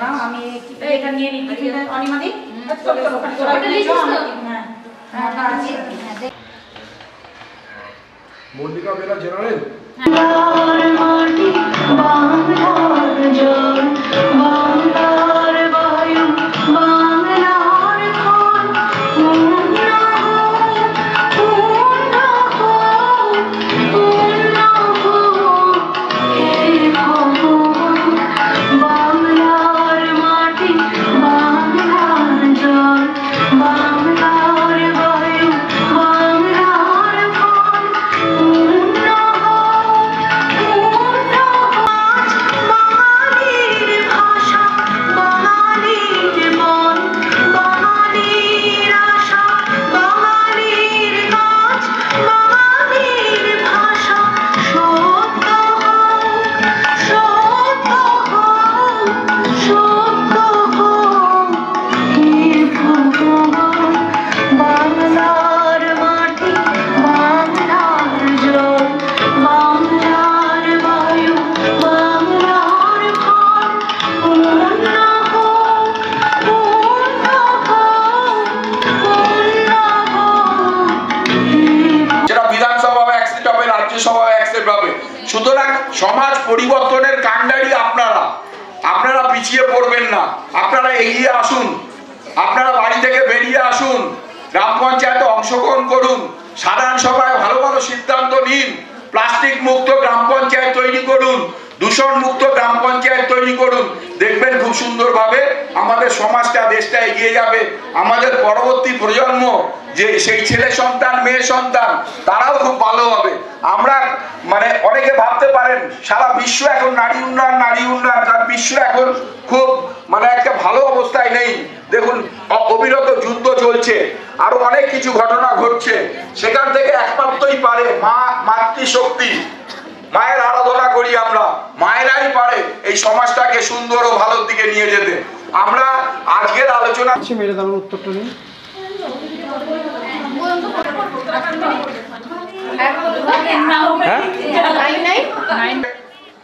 না আমি এটা নিয়ে নিচ্ছি অনিমাদি মল্লিকা বেরা জেনারেল সুতরাং সমাজ পরিবর্তনের কাণ্ডারি আপনারা পিছিয়ে পড়বেন না, আপনারা এগিয়ে আসুন, আপনারা বাড়ি থেকে বেরিয়ে আসুন, গ্রাম পঞ্চায়েতে অংশগ্রহণ করুন, সাধারণ সভায় ভালো ভালো সিদ্ধান্ত নিন, প্লাস্টিক মুক্ত গ্রাম পঞ্চায়েত তৈরি করুন, দূষণ মুক্ত গ্রাম পঞ্চায়েত তৈরি করুন। দেখবেন খুব সুন্দরভাবে আমাদের সমাজটা দেশটা এগিয়ে যাবে। আমাদের পরবর্তী প্রজন্ম যে সেই ছেলে সন্তান মেয়ে সন্তান তারাও খুব ভালো হবে। আমরা মানে অনেকে ভাবতে পারেন সারা বিশ্ব এখন নারী উন্নয়ন কারণ বিশ্ব এখন খুব মানে একটা ভালো অবস্থায় নেই। দেখুন অবিরত যুদ্ধ চলছে, আরো অনেক কিছু ঘটনা ঘটছে, সেখান থেকে একমাত্রই পারে মাতৃশক্তি, মায়ের আরাধনা করি আমরা, মায়েরাই পারে এই সমাজটাকে সুন্দর ও ভালোর দিকে নিয়ে যেতে। আমরা আজকের আলোচনা উত্তরটা নিই।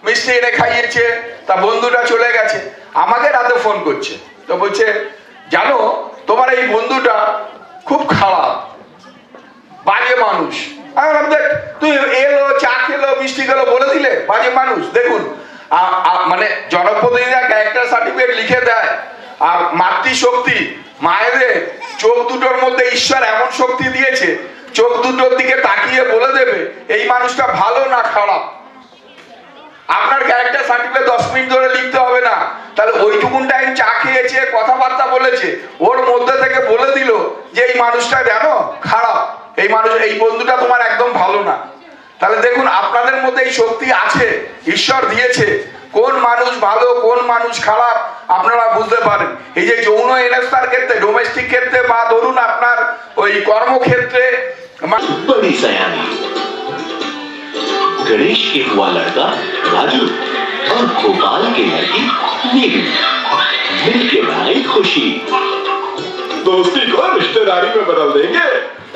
মিষ্টি এনে খাইয়েছে, তা বন্ধুটা চলে গেছে, আমাকে রাতে ফোন করছে, তো বলছে জানো তোমার এই বন্ধুটা খুব খারাপ, বাজে মানুষ। তুই এলো চা খেলো মিষ্টি খেলো বলে দিলে বাজে মানুষ। দেখুন মানে জনপ্রতিনিধিরা ক্যারেক্টার সার্টিফিকেট লিখে দেয়, আর মাতৃশক্তি মায়েদের চোখ দুটোর মধ্যে ঈশ্বর এমন শক্তি দিয়েছে, চোখ দুটোর দিকে তাকিয়ে বলে দেবে এই মানুষটা ভালো না খারাপ। আপনার ক্যারেক্টার সার্টিফিকেট 10 মিনিট ধরে লিখতে হবে না, তাহলে ওইটুকুন টাইম চা খেয়েছে, কথাবার্তা বলেছে, ওর মধ্যে থেকে বলে দিল যে এই মানুষটা জানো খারাপ, এই বন্ধুটা তোমার একদম ভালো না। তাহলে দেখুন আপনাদের মধ্যে এই শক্তি আছে, ঈশ্বর দিয়েছে, কোন মানুষ ভালো কোন মানুষ খারাপ আপনারা বুঝতে পারেন। এই যে যৌন হেনস্থার ক্ষেত্রে, ডোমেস্টিক ক্ষেত্রে বা ধরুন আপনার ওই কর্মক্ষেত্রে, गणेश के हुआ लड़का राजू और गोपाल की लड़की नीलू मिलके बनाई खुशी। दोस्ती को रिश्तेदारी में बदल देंगे।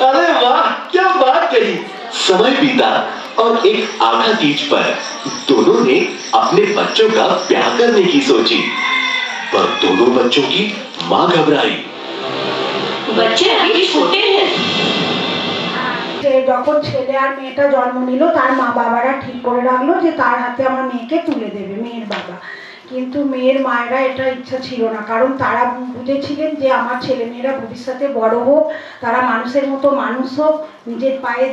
अरे वाह क्या बात कही। समय बीता और एक आखा तीज पर दोनों ने अपने बच्चों का ब्याह करने की सोची, पर दोनों बच्चों की माँ घबराई। बच्चे अभी छोटे हैं। যখন ছেলে আর মেয়েটা জন্ম নিল তার মা বাবারা ঠিক করে রাখলো যে তার হাতে আমার মেয়েকে তুলে দেবে মেয়ের বাবা, কিন্তু মেয়ের মায়েরা এটা ইচ্ছা ছিল না, কারণ তারা বুঝেছিলেন যে আমার ছেলে মেয়েরা ভবিষ্যতে বড় হোক, তারা মানুষের মতো মানুষ হোক, নিজের পায়ে